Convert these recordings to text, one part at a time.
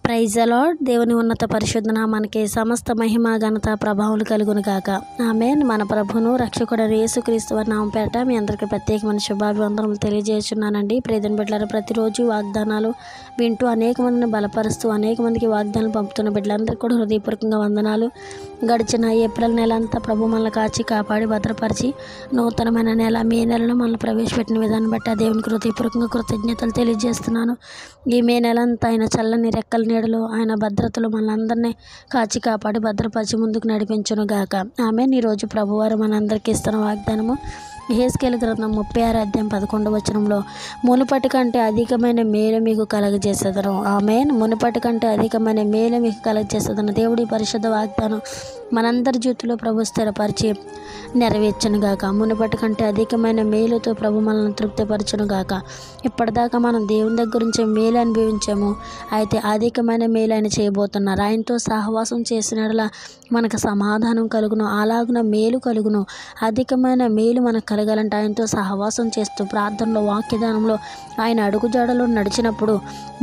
Praise the lord. దేవుని ఉన్నత పరిశుద్ధ నామానికి సమస్త మహిమ ఘనత ప్రభావాలు కలుగును గాక. ఆమేన్. మన ప్రభును రక్షకుడైన యేసుక్రీస్తు వారి నామం పేరట మీ అందరికీ ప్రత్యేకమైన శుభాభివందనలు తెలియజేస్తున్నానండి. ప్రియమైన బిడ్డలారా, ప్రతిరోజు వాగ్దానాలు వింటూ అనేక మందిని బలపరుస్తూ అనేక మందికి వాగ్దానాలు పంపుతున్న బిడ్డలందరికీ కూడా హృదయపూర్వకంగా వందనాలు. గడిచిన ఏప్రిల్ నెల అంతా ప్రభు మనల్ని కాచి కాపాడి భద్రపరిచి నూతనమైన నెల మే నెలలో మనల్ని ప్రవేశపెట్టిన విధానం బట్టి ఆ దేవునికి హృదయపూర్వకంగా కృతజ్ఞతలు తెలియజేస్తున్నాను. ఈ మే నెల అంతా ఆయన చల్లని రెక్కల నీడలో ఆయన భద్రతలో మనందరినీ కాచి కాపాడి భద్రపరిచి ముందుకు నడిపించును గాక. ఆమేన్. ఈరోజు ప్రభువారు మనందరికీ ఇస్తున్న వాగ్దానము యెహెజ్కేలు గ్రంథం 36 అధ్యాయం 11వ వచనంలో, మునుపటి కంటే అధికమైన మేలు మీకు కలగజేసేదను. ఆమేన్. మునుపటి కంటే అధికమైన మేలు మీకు కలగజేసేదను. దేవుడి పరిశుద్ధ వాగ్దానం మనందరి జీవితంలో ప్రభు స్థిరపరిచి నెరవేర్చును గాక. మునుపటి కంటే అధికమైన మేలుతో ప్రభు మనల్ని తృప్తిపరచును గాక. ఇప్పటిదాకా మనం దేవుని దగ్గర నుంచి మేలు అనుభవించాము, అయితే అధికమైన మేలు ఆయన చేయబోతున్నారు. ఆయనతో సహవాసం చేసినట్లా మనకు సమాధానం కలుగును, అలాగున మేలు కలుగును. అధికమైన మేలు మనకు కలగాలంటే ఆయనతో సహవాసం చేస్తూ ప్రార్థనలో వాక్యదానంలో ఆయన అడుగుజాడలో నడిచినప్పుడు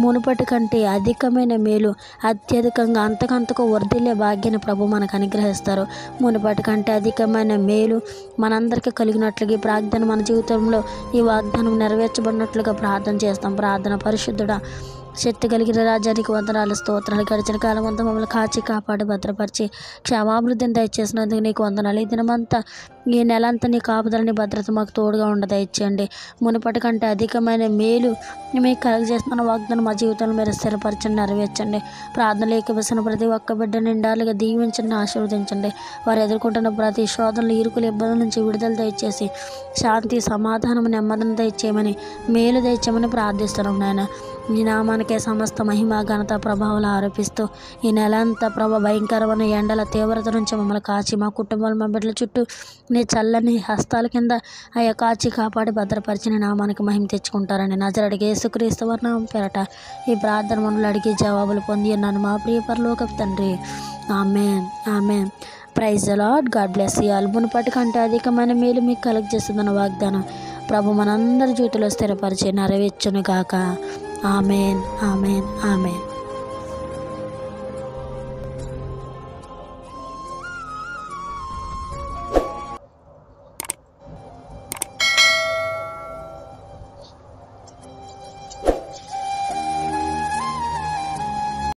మునుపటి కంటే అధికమైన మేలు అత్యధికంగా అంతకంతకు వర్ధిల్లే భాగ్యాన్ని ప్రభు మనకు అనుగ్రహిస్తారు. మునుపటి కంటే అధికమైన మేలు మనందరికీ కలిగినట్లుగా ఈ ప్రార్థన మన జీవితంలో ఈ వాగ్దానం నెరవేర్చబడినట్లుగా ప్రార్థన చేస్తాం. ప్రార్థన. పరిశుద్ధుడా, శక్తి కలిగిన రాజ్యానికి వందనాలు, స్తోత్రాలు. గడిచిన కాలం అంతా మమ్మల్ని కాచి కాపాడి భద్రపరిచి క్షేమాభివృద్ధిని దయచేసినందుకు నీకు వందనాలు. ఈ దినమంతా ఈ నెలంతా నీ కాపుదలని భద్రత మాకు తోడుగా దయచేయండి. మునుపటి కంటే అధికమైన మేలు మీకు కలుగజేస్తున్న వాగ్దానం మా జీవితంలో మీరు స్థిరపరచండి, నెరవేర్చండి. ప్రార్థనలు ఏకవసిన ప్రతి ఒక్క బిడ్డ నిండాలుగా దీవించండి, ఆశీర్వదించండి. వారు ఎదుర్కొంటున్న ప్రతి శోధనలు, ఇరుకులు, ఇబ్బందుల నుంచి విడుదల దయచేసి శాంతి, సమాధానం, నెమ్మదిని దయచేయమని, మేలు దయచేయమని ప్రార్థిస్తున్నాం నాయన. ఈ నామానికే సమస్త మహిమ ఘనత ప్రభావాలు ఆరోపిస్తూ ఈ నెల అంతా భయంకరమైన ఎండల తీవ్రత నుంచి మమ్మల్ని కాచి మా కుటుంబాలు మా బిడ్డల చుట్టూ నీ చల్లని హస్తాల కింద అయ్యా కాచి కాపాడి భద్రపరిచిన నామానికి మహిమ తెచ్చుకుంటారని నజరేయుడైన యేసుక్రీస్తు వారి నామం పేరట ఈ ప్రార్థన మనల్ని అడిగి జవాబులు పొంది ఉన్నాను మా ప్రియ పరలోకపు తండ్రి. Amen. Amen. Praise the Lord. God bless you all. మునుపటి కంటే అధికమైన మేలు మీకు కలుగజేస్తుందన్న వాగ్దానం ప్రభు మనందరి జీవితంలో స్థిరపరిచి నెరవేర్చును గాక. ఆమేన్. ఆమేన్. ఆమేన్.